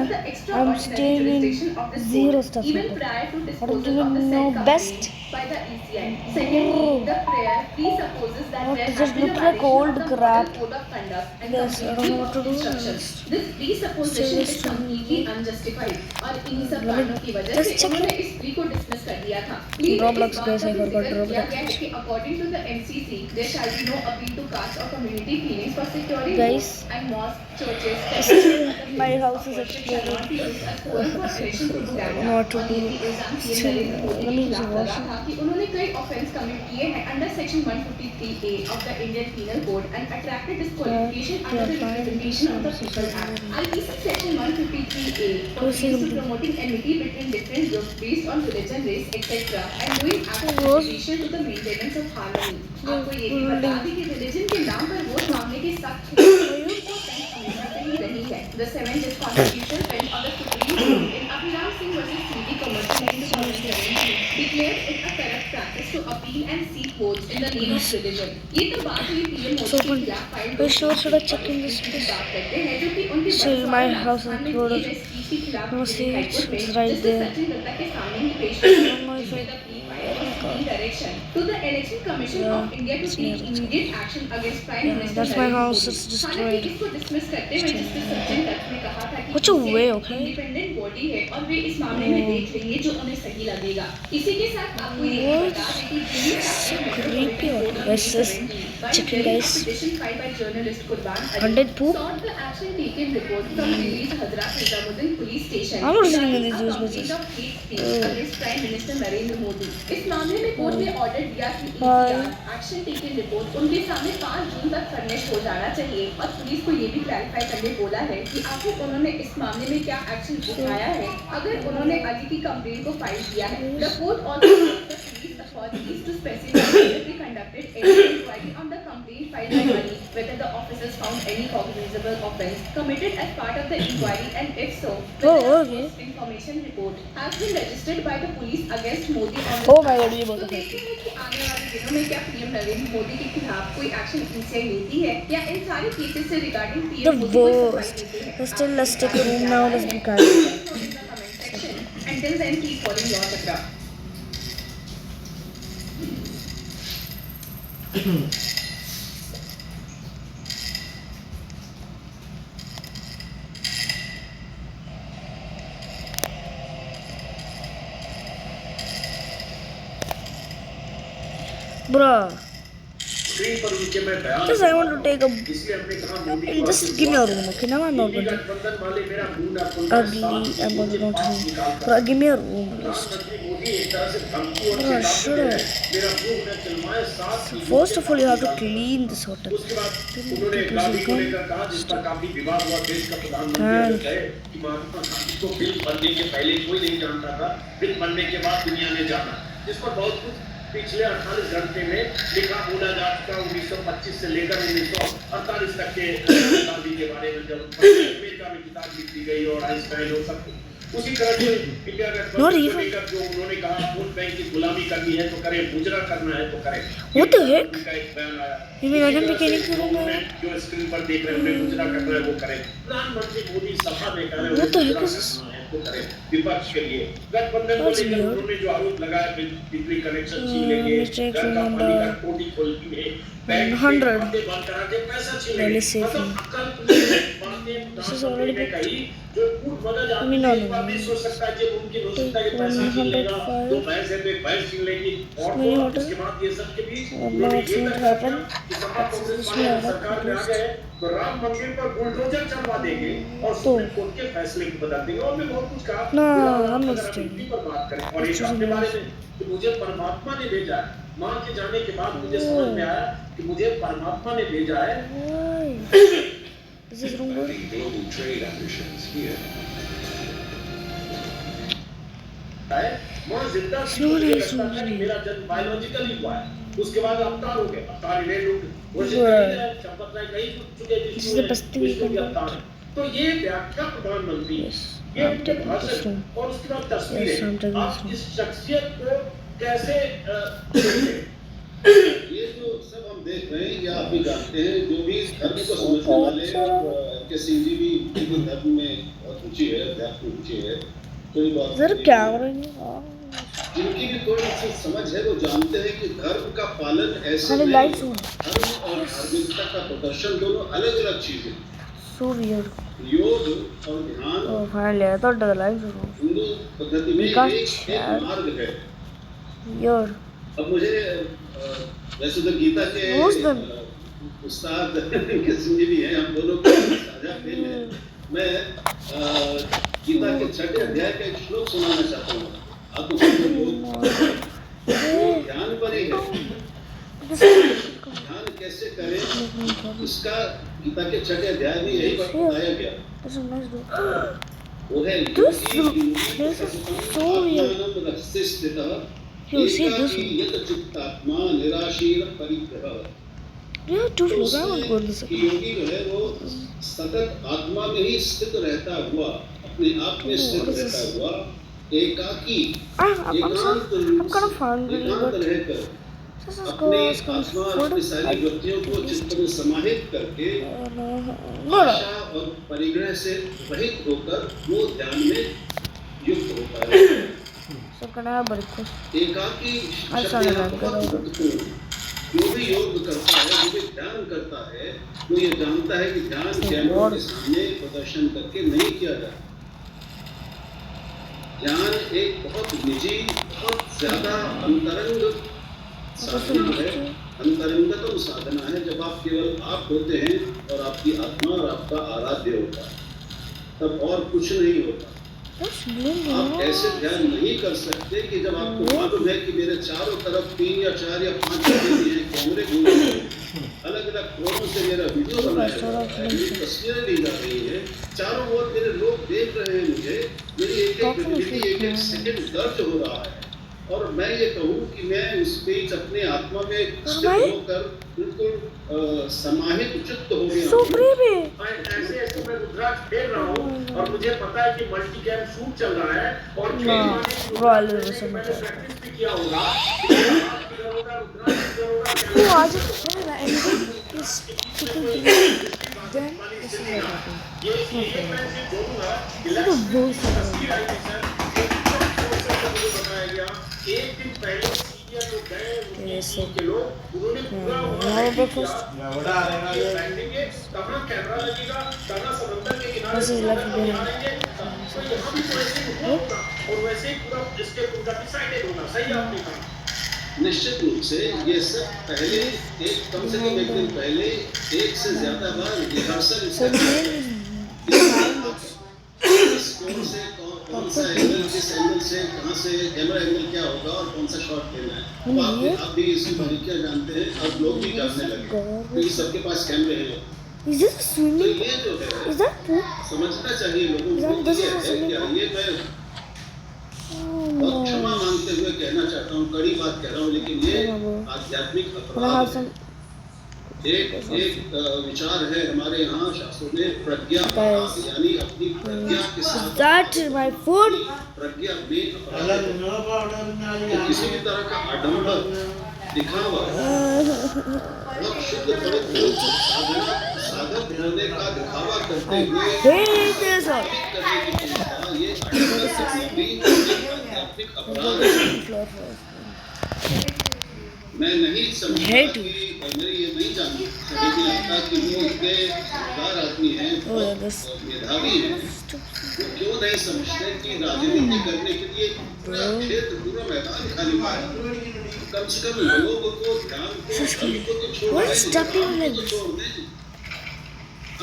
the I'm extraordinary staying jurisdiction of in this zero court, stuff even center. prior to I don't disposal of the even know said best. complaint by the ECI. Secondly, Bro, the prayer presupposes that what there does has it been a look like? violation of Old the Model crap. Code of Conduct I and guess I don't know completeness what to of do. instructions. This Still presupposition is just completely unjustified और इन्हीं सब let me कारणों की वजह से just check उन्होंने it. इस plea को डिसमिस कर दिया था। प्ली में इस Roblox बात guys, का I भी forgot जिक्र किया गया है Roblox. कि according to the MCC there shall be no appeal to caste or community feelings for securing Guys, votes and mosques, churches, temples and other my places house of is worship shall not be exploding. used as forum for election I don't propaganda। know what to और do. ये भी इल्जाम PM Still, Narendra Modi let के me use the खिलाफ लगा washroom. था कि उन्होंने कई ऑफेंस कमिट किए हैं under section 153A of the Indian Penal Code and attracted disqualification They under are the fine. Representation of the People Act। IPC section 153A Go see forbidden to something. promoting enmity between different groups based on religion, race, etc. and doing acts of Rose. invitation to the maintenance of harmony। आपको ये भी Building. बता दी कि religion के नाम पर vote मांगने की सख्त खिलाफ हमेशा से ही रही है। The 7th Constitutional Bench of the Supreme Court in Abhiram Singh versus CD Commercial in 2017 declared it a corrupt practice to appeal and seek votes in the name of religion। ये तो बात हुई पीएम It's मोदी के open. खिलाफ file Wait, should I check in और this की place? बात करते हैं जो कि उनके Still, my बरसवाल house is Rajasthan में exploded. दिए गए स्पीच के खिलाफ No, दिल्ली see, हाईकोर्ट में it's right justice there. Sachin Datta के सामने ही पेश किया I don't know if जिसमें it. The plea Oh file my was god. seeking direction to the Election Commission Yeah, of India to it's take near, it's immediate action against Prime Yeah, Minister that's my Narendra house. Modi. It's हालांकि destroyed. इसको dismiss करते हुए justice Sachin Dutt ने कहा था कि Watch away, इसे okay? Independent body है और वे इस मामले में देख लेंगे जो उन्हें सही लगेगा। इसी के साथ आपको ये भी बता दें कि Delhi So Capital creepy. Metropolitan Court on Guys, May this 17 by chicken hearing a guys. petition filed by journalist Qurban Ali 100 poop. sought the action taken report from Delhi's Hazrat Nizamuddin Police Station I'm not listening to regarding these a news complaint messages. of hate speech against Prime Minister Narendra Modi. इस मामले में court ने order दिया कि Hi. Action taken report उनके सामने 5 जून तक furnish हो जाना चाहिए और पुलिस को ये भी क्लैरिफाई करने बोला है कि आखिर उन्होंने इस मामले में क्या एक्शन उठाया है अगर उन्होंने अली की कंप्लेंट को फाइल किया है। The court also the police authorities to specify whether they conducted any inquiry on the complaint filed by Ali, whether the officers found any cognizable offence committed as part of the inquiry, and if so, whether a okay. false information report has been registered by the police against Modi on Oh my god, ये बहुत तो देखते हैं कि आने वाले दिनों में क्या पीएम नरेंद्र मोदी के खिलाफ कोई एक्शन इनिशिएट लेती है या इन सारे केसेस से रिगार्डिंग The पीएम मोदी कोई सफाई worst. देती है। But still, let's take a room now. Let's be kind. Until then, keep following your chakra. Bruh. पर Just I want to take a. इसलिए हमने कहा Modi Just give me a room, okay? Now I'm not going to. गठबंधन वाले मेरा मुंह ना Ugly. I'm going to go to. Bruh, give me a room, please. प्रधानमंत्री मोदी एक तरह से धमकी और Bruh, चेतावनी shut दे up. रहे हैं। मेरा मुंह न चलवाए साथ ही First of all, you have to clean this hotel. उसके बाद उन्होंने गांधी को लेकर कहा जिस पर काफी विवाद हुआ देश का प्रधानमंत्री अगर कहे कि महात्मा गांधी को बिल बनने के पहले कोई नहीं जानता था बिल बनने के बाद दुनिया ने जाना जिस पर बहुत कुछ पिछले 48 घंटे में लिखा बोला जा चुका 1925 से लेकर 1948 तक के गांधी के बारे में जब अमेरिका में किताब लिख दी गई और आइंस्टाइन और सब उसी तरह से इंडिया गठबंधन को लेकर जो उन्होंने कहा वोट बैंक की गुलामी करनी है तो करें मुजरा करना है तो करें What the heck? उनका एक बयान आया You mean I can be इसी तरह getting से to room now? उन्होंने जो स्क्रीन पर देख रहे हैं उन्हें मुजरा करना है वो करें प्रधानमंत्री मोदी सभा में कह रहे हैं What the heck मुजरा is this? करना है तो करें विपक्ष के लिए गठबंधन को That's लेकर weird. उन्होंने जो आरोप लगाया बिजली कनेक्शन छीन लेंगे mistake घर का room पानी का number टोटी खोलेंगे बैंक 100. खाते बंद करा के पैसा छीन Really लेंगे safe मतलब room. अकल बातें This is प्रधानमंत्री already ने booked. कही जो कूट मदद I mean, आदमी no, एक बार नहीं no. सोच सकता है कि मुमकिन हो सकता है कि Take पैसा छीन लेगा 105. तो भैंस है तो एक भैंस छीन लेगी और Many तो hotel. उसके बाद ये सब के बीच Now उन्होंने it's ये going तक to happen. रखा कि सपा कांग्रेस This वाले will अगर सरकार में आ गए तो राम मंदिर पर बुलडोजर चलवा देंगे और सुप्रीम कोर्ट के फैसले को बदल देंगे और भी बहुत कुछ कहा No, फिर I'm not अगर staying. हिंदी पर बात करें और This एक is अपने बारे nice. में कि मुझे परमात्मा ने भेजा है माँ के जाने के बाद मुझे समझ में आया कि मुझे परमात्मा ने भेजा है Why? Is this room good? Global trade ambitions here. माँ जिंदा थी तो मुझे लगता था कि मेरा जन्म बायोलॉजिकली हुआ है उसके बाद अवतार हो गए अवतार इन्हें लोग वो शपथ राय कहीं चुके This is the best thing you can do. तो ये व्याख्या प्रधानमंत्री Yes, ये I'm taking this भाषण room. और उसके बाद Yes, I'm तस्वीरें taking आप this room. इस शख्सियत को कैसे देखते हैं? ये जो सब हम देख रहे हैं ये आप भी जानते हैं जो भी इस धर्म को समझने वाले और के सिंह जी भी धर्म में बहुत रुचि है, अध्यात्म में रुचि है, थोड़ी बहुत जरा कैमरा नहीं जिनकी भी थोड़ी सी समझ है वो जानते हैं कि धर्म का पालन ऐसे खाली नहीं, लाइट्स ऑन। धर्म और धार्मिकता का प्रदर्शन दोनों अलग अलग चीजें। सो वियर्ड योग और ध्यान oh finally I thought the lights on Hindu पद्धति में Because एक मार्ग है। यार अब मुझे वैसे तो गीता के Who's the- उस्ताद सिंह जी भी हैं, हम दोनों को साझा प्रेम है। मैं गीता के 6ठे अध्याय का एक श्लोक सुनाना चाहता हूँ आपको। ध्यान पर ही है, ध्यान कैसे करें इसका गीता के 6ठे अध्याय में यही बात बताया गया। That's a nice door. वो है This is so weird. You see this one? चित्तात्मा निराशीर परिग्रह। Yeah, two floors. I want to go this कि one. योगी जो है वो सतत आत्मा में ही स्थित रहता हुआ, अपने आप में स्थित रहता हुआ, एकाकी I'm kind of hungry, एकांत but रहकर this is अपने good. आत्मा और अपनी सारी वृत्तियों को चित्त में समाहित करके No. आशा और परिग्रह से रहित होकर वो ध्यान में युक्त होता है। So can I have breakfast? एकाकी I'll शब्द start यहाँ again. बहुत महत्वपूर्ण है। जो भी योग करता है, जो भी ध्यान करता है, वो ये जानता है कि ध्यान कैमरों के सामने प्रदर्शन करके नहीं किया जाता। ध्यान एक बहुत निजी, बहुत ज्यादा अंतरंग साधना है, अंतरंगतम साधना है। जब आप केवल आप होते हैं और आपकी आत्मा और आपका आराध्य होता है, तब और कुछ नहीं होता। That's blue. आप ऐसे ध्यान नहीं कर सकते कि जब आपको मालूम है कि मेरे चारों तरफ 3 या 4 या 5 कैमरे घूम रहे हैं, अलग अलग कोणों से मेरा वीडियो बनाया जा रहा है, मेरी तस्वीरें ली जा रही है, चारों ओर मेरे लोग देख रहे हैं मुझे, मेरी एक एक मिनट, एक एक सेकंड दर्ज हो रहा है। और मैं ये कहूँ कि मैं उस बीच अपने आत्मा में स्थित होकर बिल्कुल समाहित चित्त हो गया So हूँ। pretty. ऐसे ऐसे मैं रुद्राक्ष खेल रहा हूँ और मुझे पता है कि मल्टी कैम शूट चल रहा है और No, royal version. प्रैक्टिस भी किया होगा। Oh, I just saw that anything is freaking then this is what happened. Look at those. एक दिन पहले सीरिया जो गए Yes, के लोग, उन्होंने पूरा Now breakfast. बैठेंगे, कहाँ कैमरा लगेगा, कहाँ समंदर के किनारे This is left behind. तो यहाँ भी तो ऐसे ही होगा और वैसे ही पूरा इसके पूरा डिसाइडेड होना। सही आपने कहा। निश्चित रूप से ये सब पहले एक कम से कम एक दिन पहले एक से ज्यादा बार rehearsal So the name is behind it. कौन से कौन सा एंगल, किस एंगल से कहाँ से कैमरा एंगल क्या होगा और कौन सा शॉट लेना है। अब आप भी इसकी बारीकियां जानते हैं, अब लोग भी जानने लगे क्योंकि सबके पास कैमरे हैं। Is this a तो swimming? ये जो है Is that poop? समझना चाहिए लोगों को। This ये is a है swimming क्या, pool? ये मैं Oh बहुत no. क्षमा मांगते हुए कहना चाहता हूँ, कड़ी बात कह रहा हूँ, लेकिन ये आध्यात्मिक Can I have अपराध some? एक विचार है हमारे यहाँ शास्त्रों में, प्रज्ञा Guys. यानी अपनी प्रज्ञा के Is साथ that my food? प्रज्ञा में अपराध है। तो किसी भी तरह का आडंबर, दिखावा, बहुत शुद्ध पवित्र साधक होने का दिखावा करते हुए Hate this one. करने की चिंता, ये आध्यात्मिक अपराध है। मैं नहीं समझता Hate कि मेरी ये नहीं जानती समझ में आता कि वो इतने समझदार आदमी हैं, Oh, yeah, this. मेधावी हैं, वो क्यों नहीं समझते कि राजनीति करने के लिए पूरा क्षेत्र, पूरा मैदान खाली है। कम से कम लोगों को ध्यान को तो छोड़ Why दें, is stopping ध्यान like को तो this? छोड़ दें।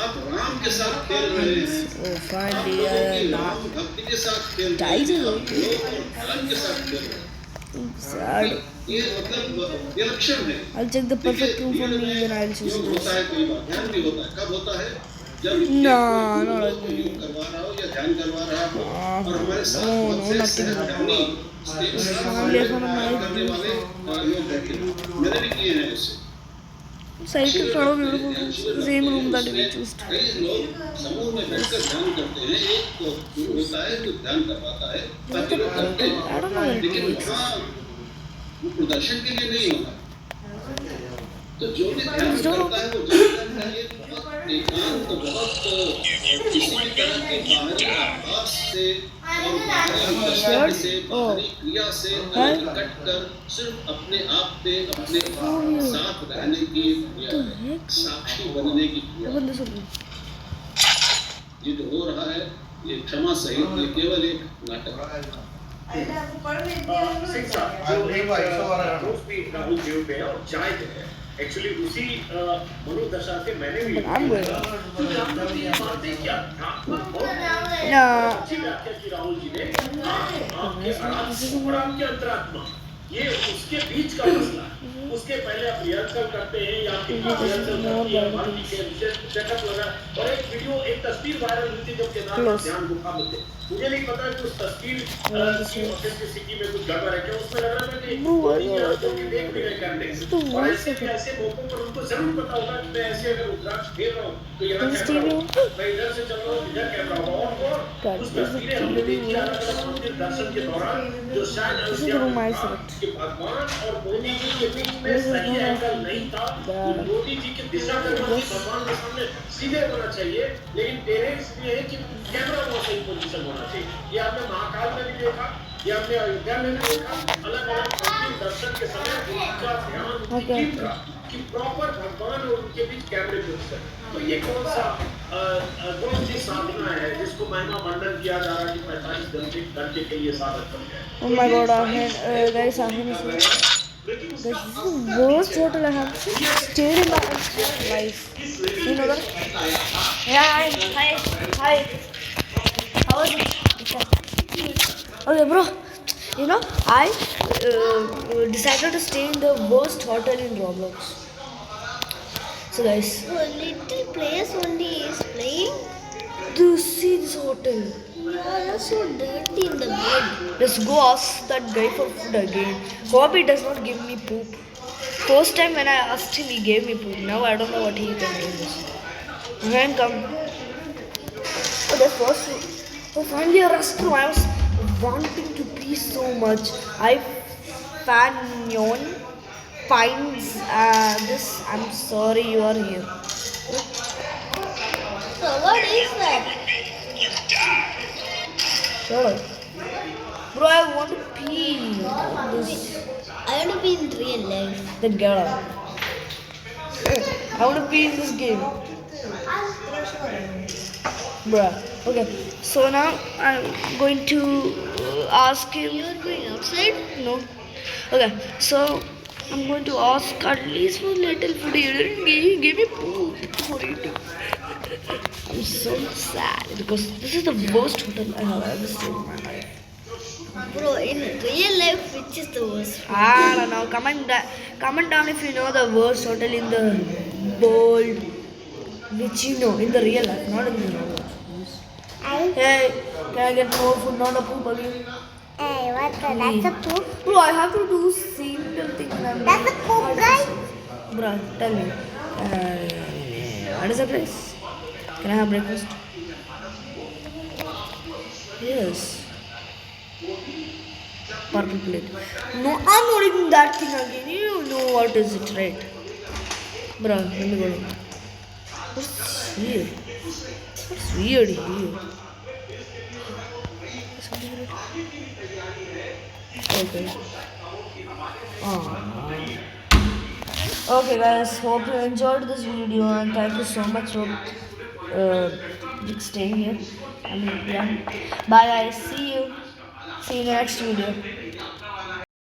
आप राम के साथ खेल रहे हैं, Oh, आप finally, लोगों की I राम भक्ति के साथ खेल रहे Died हैं, it? आप लोग और ध्यान के साथ खेल रहे हैं। sad. ये मतलब विलक्षण है। I'll check the perfect room for me and I'll choose योग this. होता है, कोई बात, ध्यान भी होता है। कब होता है? जब No, कोई no, योग करवा रहा हो या ध्यान करवा रहा हो और हमारे साथ no, बहुत से nothing. सहकर्मी, स्टेज साथ Family ध्यान from my करने वाले लोग रहते हैं। मैंने भी किए हैं ऐसे। Side to follow beautiful rooms. Same room that we chose. कई लोग समूह में बैठकर ध्यान करते हैं। एक तो गुरु होता है जो ध्यान करवाता है, बाकी लोग करते हैं। I don't know. लेकिन वहाँ वो प्रदर्शन के लिए नहीं होता। तो जो भी ध्यान करता है वो जानता है कि बहुत एकांत बहुत किसी भी तरह के बाहरी आभास से और बाहरी दर्शन से बाहरी क्रिया से अलग कट कर सिर्फ अपने आप पे अपने साथ रहने की क्रिया है, साक्षी बनने की क्रिया है। ये जो हो रहा है ये क्षमा सहित ये केवल एक नाटक है। सिंह साहब जो एक दोस्त भी राहुल देव पे है और चाय पे है एक्चुअली उसी मनोदशा से मैंने भी बातें क्या अच्छी व्याख्या की राहुल जी ने आपके आराध्य और आपके अंतरात्मा ये उसके बीच का मसला है। उसके पहले आप रिहर्सल करते हैं या रिहर्सल करती है भारती के विशेष सेटअप लगा और एक वीडियो एक तस्वीर वायरल हुई थी जब केदारनाथ ध्यान गुफा में थे। मुझे नहीं पता कि उस तस्वीर की ऑथेंटिसिटी में कुछ गड़बड़ है क्या उसमें लग रहा था कि देख भी रहे कैमरे और ऐसे मौकों पर उनको जरूर पता होगा कि मैं ऐसे अगर रुद्राक्ष खेल रहा हूँ तो यहाँ कैमरा होगा मैं इधर से चल रहा हूँ इधर कैमरा होगा और उस तस्वीरें हमने देखी अलग अलग मंदिर दर्शन के दौरान जो शायद कि भगवान और मोदी जी के बीच में सही एंगल नहीं था। मोदी जी की दिशा करवानी भगवान के सामने सीधे होना चाहिए लेकिन तेरे इसलिए है कि कैमरा बहुत सही पोजीशन होना चाहिए। ये आपने महाकाल में भी देखा ये आपने अयोध्या में भी देखा अलग अलग मंदिर दर्शन के समय उनका ध्यान केंद्र कि प्रॉपर भगवान और उनके बीच कैमरे पोजीशन। तो ये कौन सी साधना है जिसको महिमा मंडन किया जा रहा है कि 45 घंटे के लिए साधक बन गए। Oh my god, guys, this is the worst hotel I have stayed in my entire life. You know that? Yeah, hi. How was it? Okay, bro. You know, I decided to stay in the worst hotel in Roblox. So guys, Little players only is playing. do you see this hotel? You are so dirty in the bed. Let's go ask that guy for food again. Hope he does not give me poop. First time when I asked him, he gave me poop. Now I don't know what he can do this. Then come. Oh, that's first. Oh, finally a restroom. I was wanting to pee so much. I finds this. I'm sorry you are here. So what is that? Shut up. Bro, I want to pee. This. I want to be in real life. Then get out. I want to be in this game. Bruh. Okay. So now I'm going to ask him. You are going outside? No. Okay. So I'm going to ask at least for little food. He didn't give me food for eating. I'm so sad because this is the worst hotel I have ever seen in my life. Bro, in real life, which is the worst? I don't know. Comment down if you know the worst hotel in the world. Which you know in the real life, not in the world. Hey, can I get more food? Not a poop again. Hey, what the? Please. That's a poop? Bro, I have to do simple things. That's a poop, guy? Bro, tell me. What is the place? Can I have breakfast? Yes. Purple plate. No, I'm not eating that thing again. You know what is it, right? Bro, let me go. What's here? What's weird here? Okay. Okay guys, hope you enjoyed this video and thank you so much for staying here. I mean, yeah. Bye guys, see you in the next video.